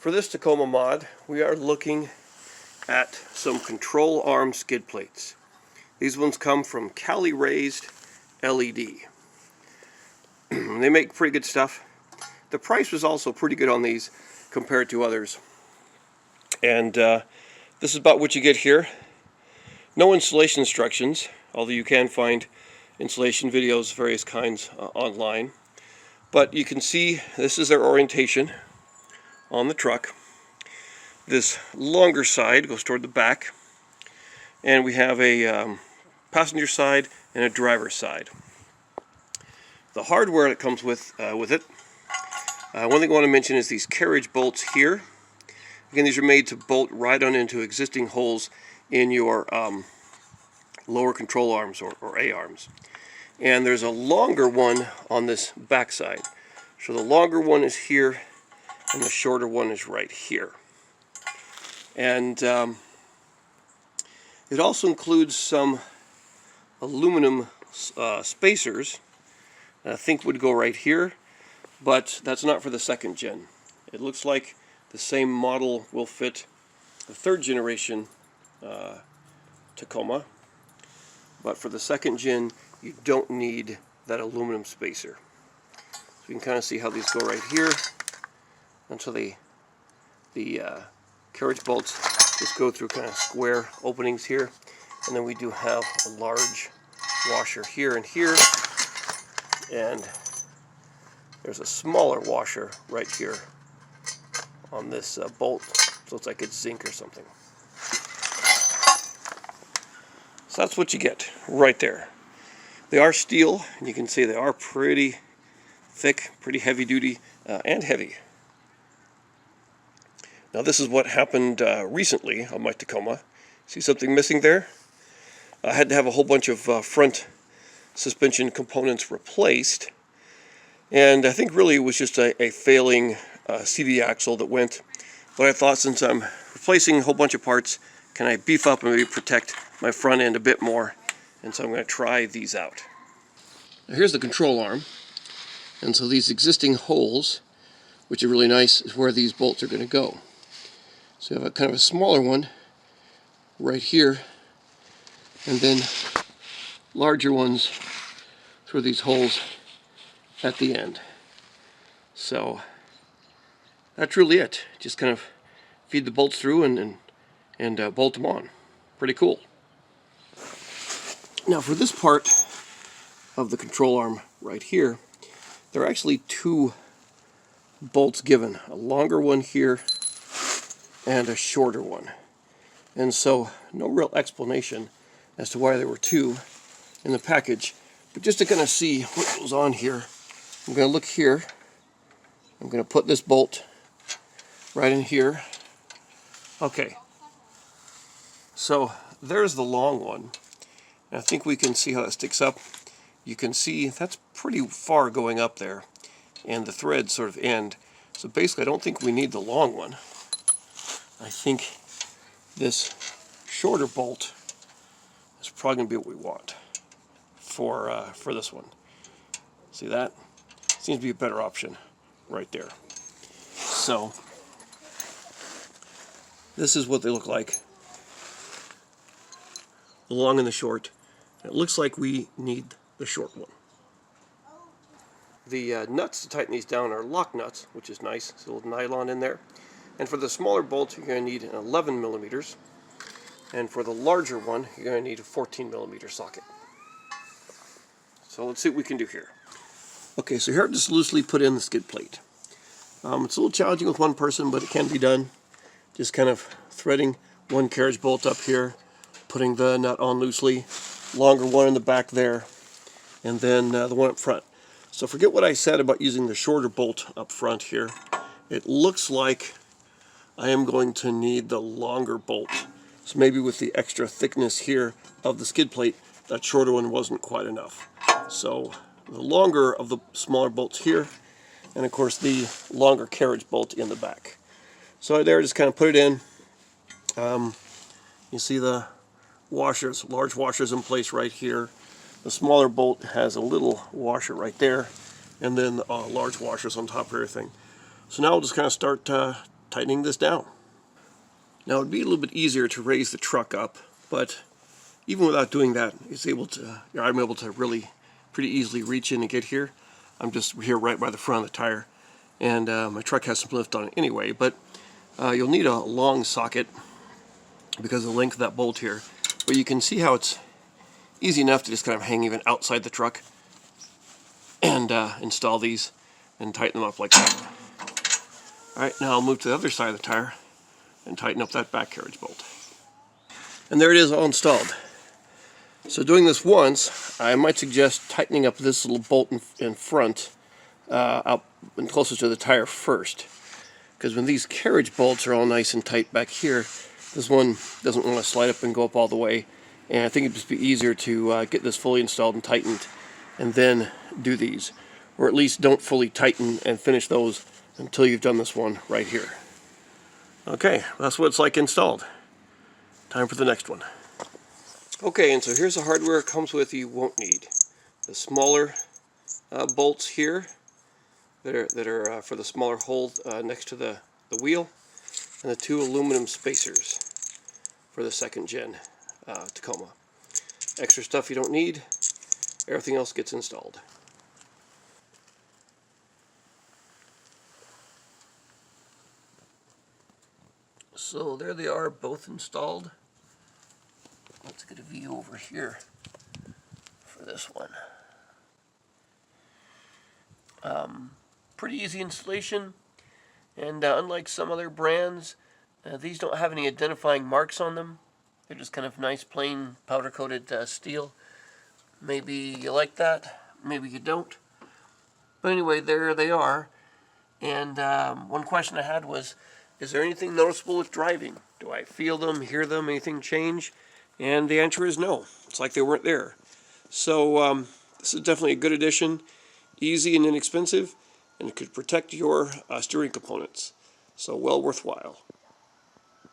For this Tacoma mod, we are looking at some control arm skid plates. These ones come from Cali Raised LED. They make pretty good stuff. The price was also pretty good on these compared to others. And this is about what you get here. No installation instructions, although you can find installation videos, various kinds, online. But you can see this is their orientation on the truck. This longer side goes toward the back, and we have a passenger side and a driver's side. The hardware that comes with it, one thing I want to mention is these carriage bolts here. Again, these are made to bolt right on into existing holes in your lower control arms or A-arms. And there's a longer one on this back side. So the longer one is here, and the shorter one is right here. And it also includes some aluminum spacers that I think would go right here, but that's not for the second gen. It looks like the same model will fit the third generation Tacoma, but for the second gen you don't need that aluminum spacer. So you can kind of see how these go right here until the carriage bolts just go through kind of square openings here, and then we do have a large washer here and here, and there's a smaller washer right here on this bolt, so it's like it's zinc or something. So that's what you get right there. They are steel, and you can see they are pretty thick, pretty heavy duty, and heavy. Now this is what happened recently on my Tacoma. See something missing there? I had to have a whole bunch of front suspension components replaced, and I think really it was just a failing CD axle that went. But I thought, since I'm replacing a whole bunch of parts, can I beef up and maybe protect my front end a bit more? And so I'm going to try these out. Now here's the control arm, and so these existing holes, which are really nice, is where these bolts are going to go. So you have a kind of a smaller one right here, and then larger ones through these holes at the end. So that's really it. Just kind of feed the bolts through and bolt them on. Pretty cool. Now for this part of the control arm right here, there are actually two bolts given. A longer one here and a shorter one. And so no real explanation as to why there were two in the package. But just to kind of see what goes on here, I'm going to look here. I'm going to put this bolt right in here. Okay. So there's the long one. And I think we can see how it sticks up. You can see that's pretty far going up there, and the threads sort of end. So basically I don't think we need the long one. I think this shorter bolt is probably going to be what we want for this one. See that? Seems to be a better option right there. So this is what they look like, the long and the short. It looks like we need the short one. The nuts to tighten these down are lock nuts, which is nice. There's a little nylon in there. And for the smaller bolt, you're going to need an 11 millimeters. And for the larger one, you're going to need a 14 millimeter socket. So let's see what we can do here. Okay, so here I've just loosely put in the skid plate. It's a little challenging with one person, but it can be done. Just kind of threading one carriage bolt up here, putting the nut on loosely, longer one in the back there, and then the one up front. So forget what I said about using the shorter bolt up front here. It looks like I am going to need the longer bolt. So maybe with the extra thickness here of the skid plate, that shorter one wasn't quite enough. So the longer of the smaller bolts here, and of course the longer carriage bolt in the back. So there, just kind of put it in. You see the washers, large washers in place right here. The smaller bolt has a little washer right there, and then large washers on top of everything. So now we'll just kind of start tightening this down. Now it would be a little bit easier to raise the truck up, but even without doing that, I'm able to really pretty easily reach in and get here. I'm just here right by the front of the tire, and my truck has some lift on it anyway, but you'll need a long socket because of the length of that bolt here. But you can see how it's easy enough to just kind of hang even outside the truck and install these and tighten them up like that. Alright, now I'll move to the other side of the tire and tighten up that back carriage bolt. And there it is, all installed. So doing this once, I might suggest tightening up this little bolt in front up and closest to the tire first. Because when these carriage bolts are all nice and tight back here, this one doesn't want to slide up and go up all the way. And I think it'd just be easier to get this fully installed and tightened and then do these. Or at least don't fully tighten and finish those until you've done this one right here. Okay, that's what it's like installed. Time for the next one. Okay, and so here's the hardware it comes with you won't need. The smaller bolts here that are for the smaller hole next to the wheel, and the 2 aluminum spacers for the 2nd gen Tacoma. Extra stuff you don't need, everything else gets installed. So there they are, both installed. Let's get a view over here for this one. Pretty easy installation, and unlike some other brands, these don't have any identifying marks on them. They're just kind of nice plain powder coated steel. Maybe you like that, maybe you don't. But anyway, there they are. And one question I had was, is there anything noticeable with driving? Do I feel them, hear them, anything change? And the answer is no. It's like they weren't there. So this is definitely a good addition, easy and inexpensive, and it could protect your steering components. So well worthwhile.